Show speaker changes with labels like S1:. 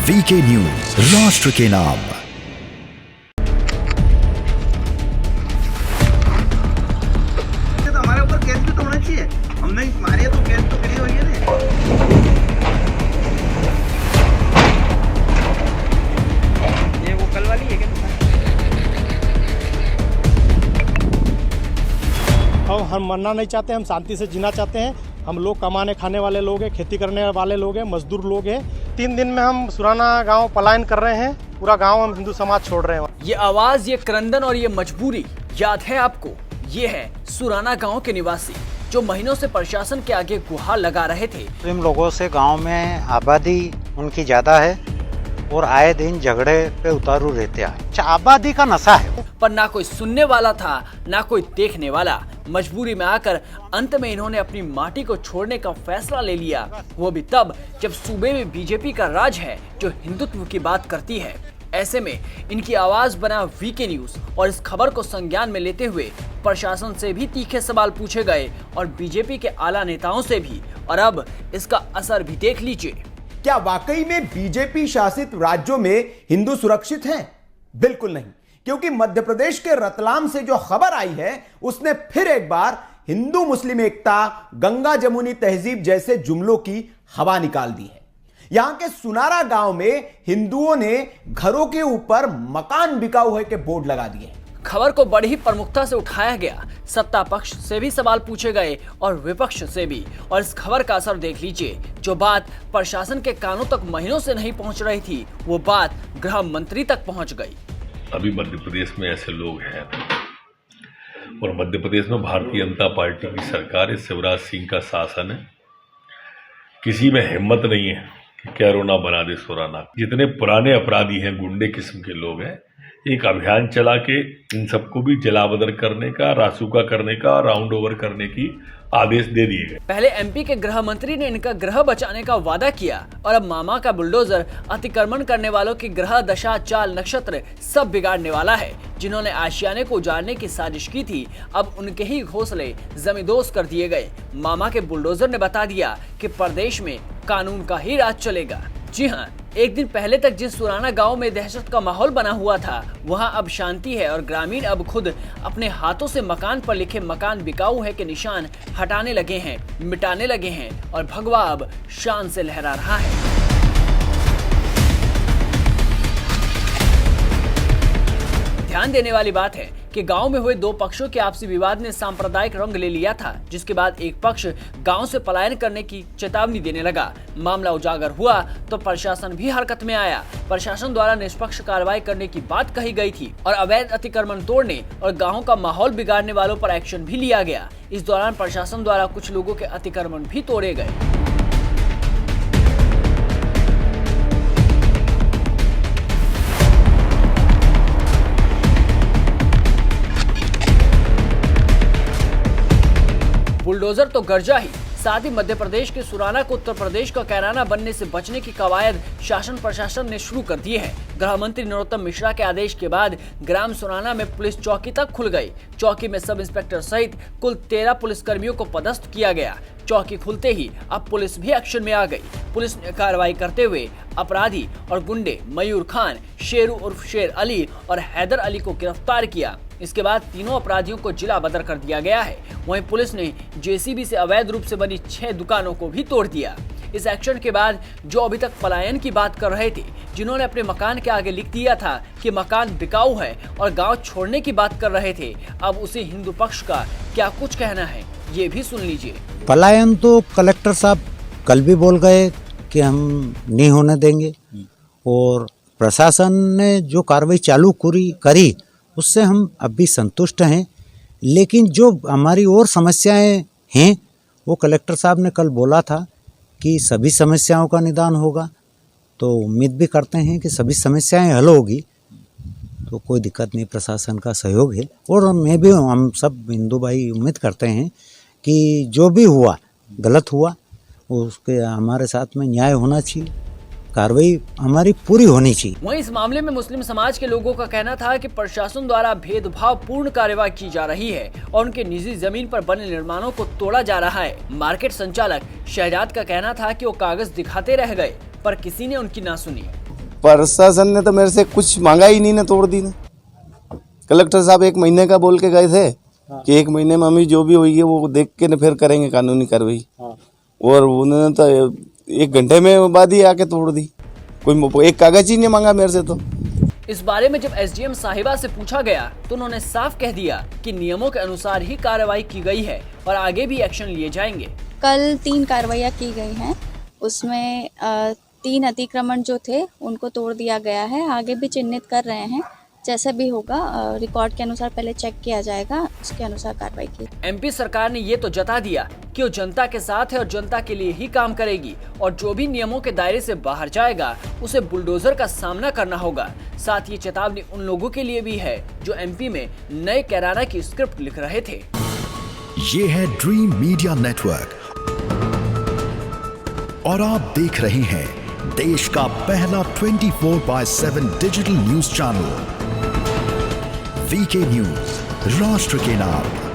S1: VK news, राष्ट्र के नाम।
S2: हमारे ऊपर केस भी तो होना चाहिए, हमने मारे तो केस तो करी हुई है ना। ये वो कल वाली है क्या?
S3: हम मरना नहीं चाहते, हम शांति से जीना चाहते हैं। हम लोग कमाने खाने वाले लोग हैं, खेती करने वाले लोग हैं, मजदूर लोग हैं। 3 दिन में हम सुराना गांव पलायन कर रहे हैं। पूरा गांव हम हिंदू समाज छोड़ रहे हैं।
S4: ये आवाज, ये क्रंदन और ये मजबूरी याद है आपको? ये है सुराना गांव के निवासी जो महीनों से प्रशासन के आगे गुहार लगा रहे थे।
S5: इन लोगों से गांव में आबादी उनकी ज्यादा है और आए दिन झगड़े पे उतारू रहते हैं। आबादी का नशा है।
S4: पर ना कोई सुनने वाला था, ना कोई देखने वाला। मजबूरी में आकर अंत में इन्होंने अपनी माटी को छोड़ने का फैसला ले लिया, वो भी तब जब सूबे में बीजेपी का राज है जो हिंदुत्व की बात करती है। ऐसे में इनकी आवाज बना वीके न्यूज और इस खबर को संज्ञान में लेते हुए प्रशासन से भी तीखे सवाल पूछे गए और बीजेपी के आला नेताओं से भी। और अब इसका असर भी देख लीजिए।
S6: क्या वाकई में बीजेपी शासित राज्यों में हिंदू सुरक्षित हैं? बिल्कुल नहीं, क्योंकि मध्य प्रदेश के रतलाम से जो खबर आई है उसने फिर एक बार हिंदू मुस्लिम एकता, गंगा जमुनी तहजीब जैसे जुमलों की हवा निकाल दी है। यहां के सुनारा गांव में हिंदुओं ने घरों के ऊपर मकान बिकाऊ है के बोर्ड लगा दिए।
S4: खबर को बड़ी ही प्रमुखता से उठाया गया। सत्ता पक्ष से भी सवाल पूछे गए और विपक्ष से भी। और इस खबर का असर देख लीजिए। जो बात प्रशासन के कानों तक महीनों से नहीं पहुंच रही थी, वो बात गृह मंत्री तक पहुंच गई।
S7: अभी मध्य प्रदेश में ऐसे लोग हैं और मध्य प्रदेश में भारतीय जनता पार्टी की सरकार है, शिवराज सिंह का शासन है। किसी में हिम्मत नहीं है कि कैरोना बना दे सुराना। जितने पुराने अपराधी हैं, गुंडे किस्म के लोग हैं, एक अभियान चला के इन सबको भी जलावदर करने का, रासुका करने का, राउंड ओवर करने की आदेश दे दिए गए।
S4: पहले एमपी के गृह मंत्री ने इनका गृह बचाने का वादा किया और अब मामा का बुलडोजर अतिक्रमण करने वालों की ग्रह दशा, चाल, नक्षत्र सब बिगाड़ने वाला है। जिन्होंने आशियाने को उजाड़ने की साजिश की थी, अब उनके ही घोंसले जमींदोज कर दिए गए। मामा के बुलडोजर ने बता दिया कि प्रदेश में कानून का ही राज चलेगा। जी हाँ, एक दिन पहले तक जिस सुराना गांव में दहशत का माहौल बना हुआ था, वहां अब शांति है और ग्रामीण अब खुद अपने हाथों से मकान पर लिखे मकान बिकाऊ है के निशान हटाने लगे हैं, मिटाने लगे हैं और भगवा अब शान से लहरा रहा है। ध्यान देने वाली बात है कि गांव में हुए 2 पक्षों के आपसी विवाद ने सांप्रदायिक रंग ले लिया था, जिसके बाद एक पक्ष गांव से पलायन करने की चेतावनी देने लगा। मामला उजागर हुआ तो प्रशासन भी हरकत में आया। प्रशासन द्वारा निष्पक्ष कार्रवाई करने की बात कही गई थी और अवैध अतिक्रमण तोड़ने और गाँव का माहौल बिगाड़ने वालों पर एक्शन भी लिया गया। इस दौरान प्रशासन द्वारा कुछ लोगों के अतिक्रमण भी तोड़े गए। बुलडोजर तो गर्जा ही, साथ ही मध्य प्रदेश के सुराना को उत्तर प्रदेश का कैराना बनने से बचने की कवायद शासन प्रशासन ने शुरू कर दी है। गृह मंत्री नरोत्तम मिश्रा के आदेश के बाद ग्राम सुराना में पुलिस चौकी तक खुल गई। चौकी में सब इंस्पेक्टर सहित कुल 13 पुलिसकर्मियों को पदस्थ किया गया। चौकी खुलते ही अब पुलिस भी एक्शन में आ गई। पुलिस ने कार्रवाई करते हुए अपराधी और गुंडे मयूर खान, शेरू उर्फ शेर अली और हैदर अली को गिरफ्तार किया। इसके बाद तीनों अपराधियों को जिला बदर कर दिया गया है। वहीं पुलिस ने जेसीबी से अवैध रूप से बनी 6 दुकानों को भी तोड़ दिया। इस एक्शन के बाद जो अभी तक पलायन की बात कर रहे थे, जिन्होंने अपने मकान के आगे लिख दिया था कि मकान बिकाऊ है और गांव छोड़ने की बात कर रहे थे, अब उसी हिंदू पक्ष का क्या कुछ कहना है, ये भी सुन लीजिए।
S5: पलायन तो कलेक्टर साहब कल भी बोल गए कि हम नहीं होने देंगे और प्रशासन ने जो कार्रवाई चालू करी उससे हम अब भी संतुष्ट हैं। लेकिन जो हमारी और समस्याएं हैं वो कलेक्टर साहब ने कल बोला था कि सभी समस्याओं का निदान होगा, तो उम्मीद भी करते हैं कि सभी समस्याएं हल होगी। तो कोई दिक्कत नहीं, प्रशासन का सहयोग है और मैं भी, हम सब हिंदू भाई उम्मीद करते हैं कि जो भी हुआ गलत हुआ उसके हमारे साथ में न्याय होना चाहिए, कार्रवाई हमारी पूरी होनी चाहिए।
S4: वहीं इस मामले में मुस्लिम समाज के लोगों का कहना था कि प्रशासन द्वारा भेदभाव पूर्ण कार्रवाई की जा रही है और उनके निजी जमीन पर बने निर्माणों को तोड़ा जा रहा है। मार्केट संचालक शहजाद का कहना था कि वो कागज दिखाते रह गए पर किसी ने उनकी ना सुनी।
S8: प्रशासन ने तो मेरे से कुछ मांगा ही नहीं ना, तोड़ दी ना। कलेक्टर साहब 1 महीने का बोल के गए थे कि 1 महीने में हमें जो भी होगी वो देख के न फिर करेंगे कानूनी कार्रवाई, और उन्होंने तो 1 घंटे में बाद ही आके तोड़ दी। कोई एक कागज ही नहीं मांगा मेरे से। तो
S4: इस बारे में जब एसडीएम साहिबा से पूछा गया तो उन्होंने साफ कह दिया कि नियमों के अनुसार ही कार्रवाई की गई है और आगे भी एक्शन लिए जाएंगे।
S9: कल 3 कार्रवाइयाँ की गई हैं, उसमें 3 अतिक्रमण जो थे उनको तोड़ दिया गया है। आगे भी चिन्हित कर रहे हैं, जैसे भी होगा रिकॉर्ड के अनुसार पहले चेक किया जाएगा, उसके अनुसार कार्रवाई की।
S4: एमपी सरकार ने ये तो जता दिया कि वो जनता के साथ है और जनता के लिए ही काम करेगी, और जो भी नियमों के दायरे से बाहर जाएगा उसे बुलडोजर का सामना करना होगा। साथ ये चेतावनी उन लोगों के लिए भी है जो एमपी में नए कैराना की स्क्रिप्ट लिख रहे थे।
S1: ये है ड्रीम मीडिया नेटवर्क और आप देख रहे हैं देश का पहला 24/7 digital news channel VK news, राष्ट्र के नाम।